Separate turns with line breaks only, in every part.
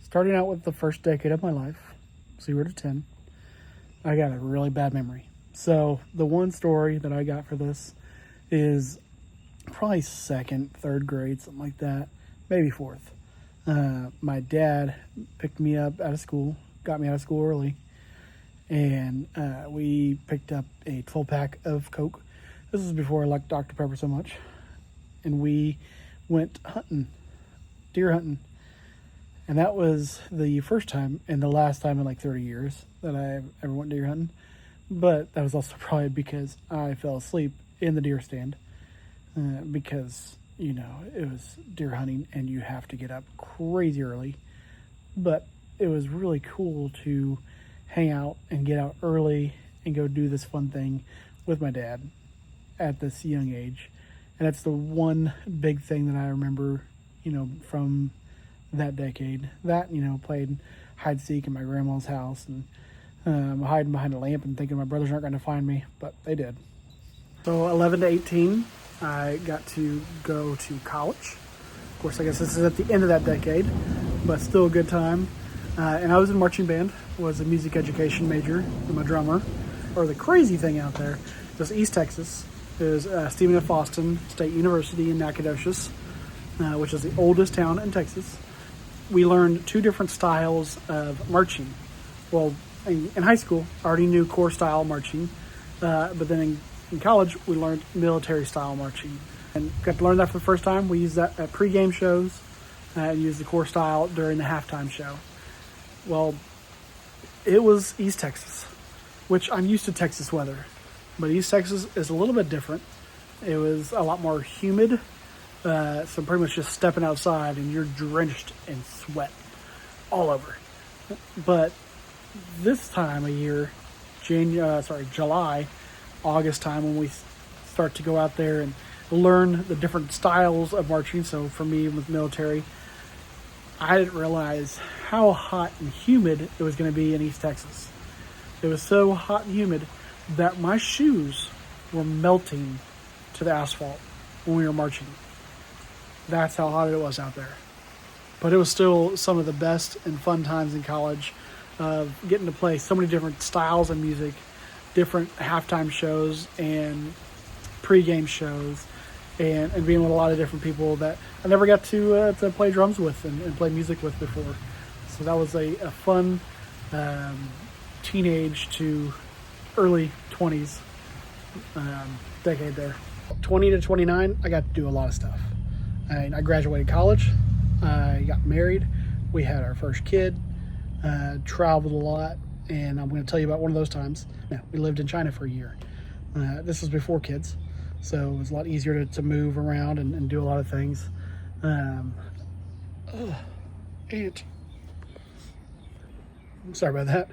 Starting out with the first decade of my life, 0 to 10, I got a really bad memory. So the one story that I got for this is probably second, third grade, something like that, maybe fourth. My dad picked me up out of school, got me out of school early, and we picked up a 12-pack of Coke. This is before I liked Dr. Pepper so much. And we went hunting, deer hunting. And that was the first time and the last time in like 30 years that I ever went deer hunting. But that was also probably because I fell asleep in the deer stand because, you know, it was deer hunting and you have to get up crazy early. But it was really cool to hang out and get out early and go do this fun thing with my dad at this young age. And that's the one big thing that I remember, you know, from that decade. That, you know, played hide and seek in my grandma's house and hiding behind a lamp and thinking my brothers aren't going to find me, but they did. So 11 to 18, I got to go to college. Of course, I guess this is at the end of that decade, but still a good time. And I was in marching band, was a music education major. I'm a drummer. Or the crazy thing out there was East Texas. Is Stephen F. Austin State University in Nacogdoches, which is the oldest town in Texas. We learned two different styles of marching. Well, in high school, I already knew corps style marching, but then in college, we learned military style marching. And got to learn that for the first time. We used that at pregame shows and used the corps style during the halftime show. Well, it was East Texas, which I'm used to Texas weather. But East Texas is a little bit different. It was a lot more humid. So pretty much just stepping outside and you're drenched in sweat all over. But this time of year, July, August time, when we start to go out there and learn the different styles of marching. So for me with military, I didn't realize how hot and humid it was going to be in East Texas. It was so hot and humid that my shoes were melting to the asphalt when we were marching. That's how hot it was out there. But it was still some of the best and fun times in college of getting to play so many different styles of music, different halftime shows and pregame shows, and being with a lot of different people that I never got to play drums with and play music with before. So that was a fun teenage to early 20s decade there. 20 to 29, I got to do a lot of stuff. I graduated college, I got married, we had our first kid, traveled a lot, and I'm going to tell you about one of those times. Now, we lived in China for a year. This was before kids, so it was a lot easier to move around and do a lot of things. Ant. Sorry about that.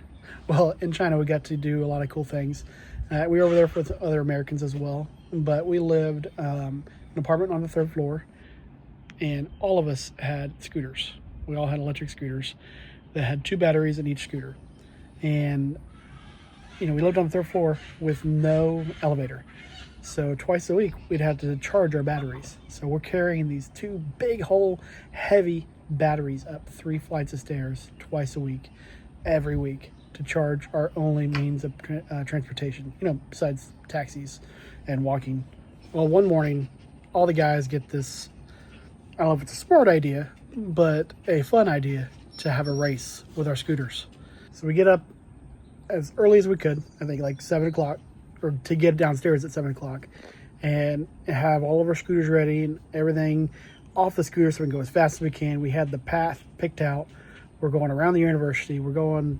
Well, in China, we got to do a lot of cool things. We were over there with other Americans as well, but we lived in an apartment on the third floor, and all of us had scooters. We all had electric scooters that had 2 batteries in each scooter. And, you know, we lived on the third floor with no elevator. So twice a week, we'd have to charge our batteries. So we're carrying these 2 big, whole, heavy batteries up 3 flights of stairs twice a week, every week, to charge our only means of transportation, you know, besides taxis and walking. Well, one morning, all the guys get this, I don't know if it's a smart idea, but a fun idea to have a race with our scooters. So we get up as early as we could, I think like 7 o'clock, or to get downstairs at 7 o'clock, and have all of our scooters ready and everything off the scooter so we can go as fast as we can. We had the path picked out. We're going around the university. We're going,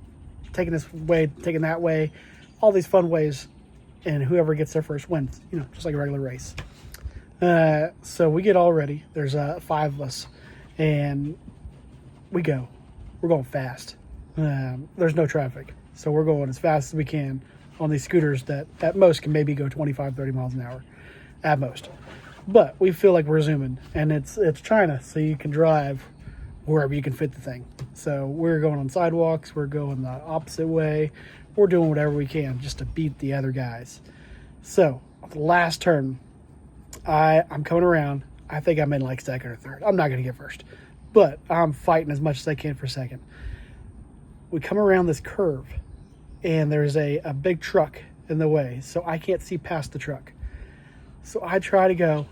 taking this way, taking that way, all these fun ways, and whoever gets there first wins, you know, just like a regular race. So we get all ready. There's 5 of us, and we're going fast. There's no traffic, so we're going as fast as we can on these scooters that at most can maybe go 25, 30 miles an hour at most. But we feel like we're zooming, and it's China, so you can drive wherever you can fit the thing. So we're going on sidewalks, we're going the opposite way, we're doing whatever we can just to beat the other guys. So the last turn, I'm coming around. I think I'm in like second or third. I'm not going to get first, but I'm fighting as much as I can for a second. We come around this curve, and there's a big truck in the way, so I can't see past the truck. So I try to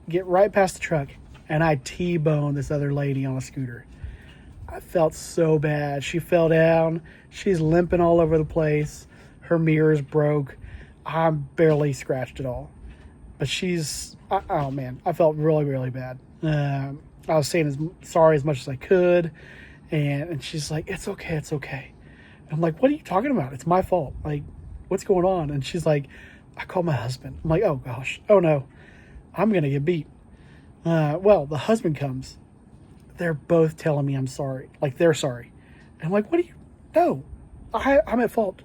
get right past the truck, and I T-bone this other lady on a scooter. I felt so bad. She fell down. She's limping all over the place. Her mirror's broke. I'm barely scratched at all. But oh man, I felt really, really bad. I was saying sorry as much as I could. And she's like, it's okay, it's okay. I'm like, what are you talking about? It's my fault. Like, what's going on? And she's like, I called my husband. I'm like, oh gosh, oh no, I'm going to get beat. Well, the husband comes. They're both telling me I'm sorry. Like, they're sorry. And I'm like, what do you, no, I'm at fault.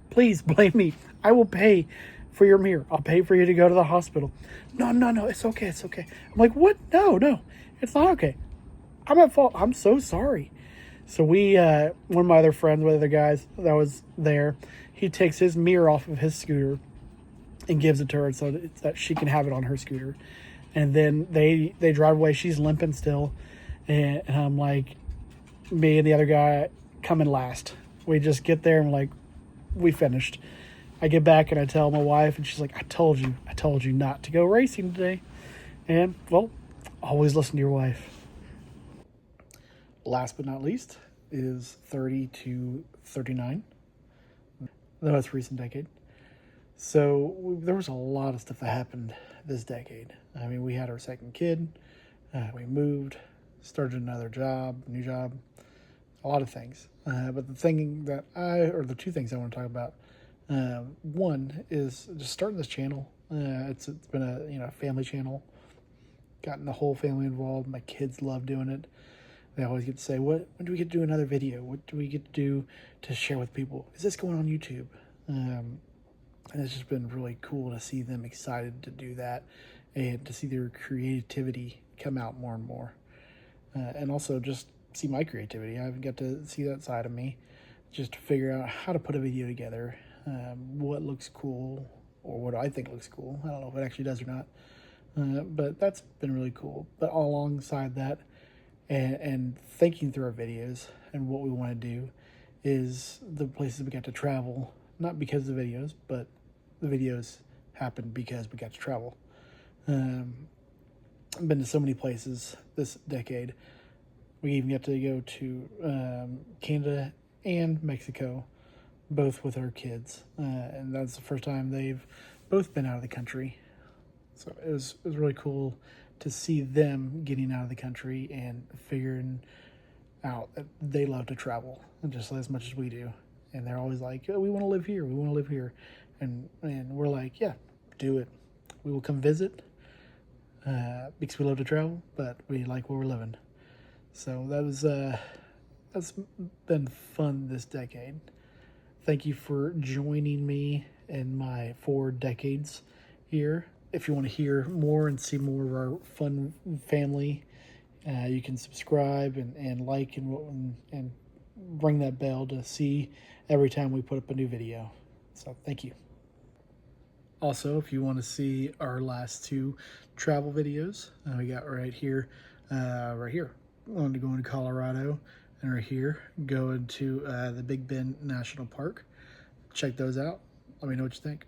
Please blame me. I will pay for your mirror. I'll pay for you to go to the hospital. No, it's okay, it's okay. I'm like, what? No, it's not okay. I'm at fault. I'm so sorry. So one of my other friends, one of the guys that was there, he takes his mirror off of his scooter and gives it to her so that she can have it on her scooter. And then they drive away. She's limping still. And I'm like, me and the other guy coming last. We just get there and we're like, we finished. I get back and I tell my wife, and she's like, I told you not to go racing today. And, well, always listen to your wife. Last but not least is 30 to 39. The most recent decade. So there was a lot of stuff that happened this decade. I mean, we had our second kid. We moved, started another job, new job, a lot of things. But the two things I want to talk about. One is just starting this channel. It's been a family channel. Gotten the whole family involved. My kids love doing it. They always get to say, when do we get to do another video? What do we get to do to share with people? Is this going on YouTube? And it's just been really cool to see them excited to do that and to see their creativity come out more and more. And also just see my creativity. I haven't got to see that side of me. Just to figure out how to put a video together, what looks cool, or what I think looks cool. I don't know if it actually does or not. But that's been really cool. But alongside that, and thinking through our videos and what we want to do is the places we got to travel, not because of the videos, but the videos happened because we got to travel. I've been to so many places this decade. We even got to go to Canada and Mexico, both with our kids. And that's the first time they've both been out of the country. So it was really cool to see them getting out of the country and figuring out that they love to travel just as much as we do. And they're always like, oh, we want to live here. We want to live here. And we're like, yeah, do it. We will come visit because we love to travel, but we like where we're living. So that's been fun this decade. Thank you for joining me in my 4 decades here. If you want to hear more and see more of our fun family, you can subscribe and like and ring that bell to see every time we put up a new video. So thank you. Also, if you want to see our last 2 travel videos, we got right here. Wanted to go into Colorado, and right here going to the Big Bend National Park. Check those out. Let me know what you think.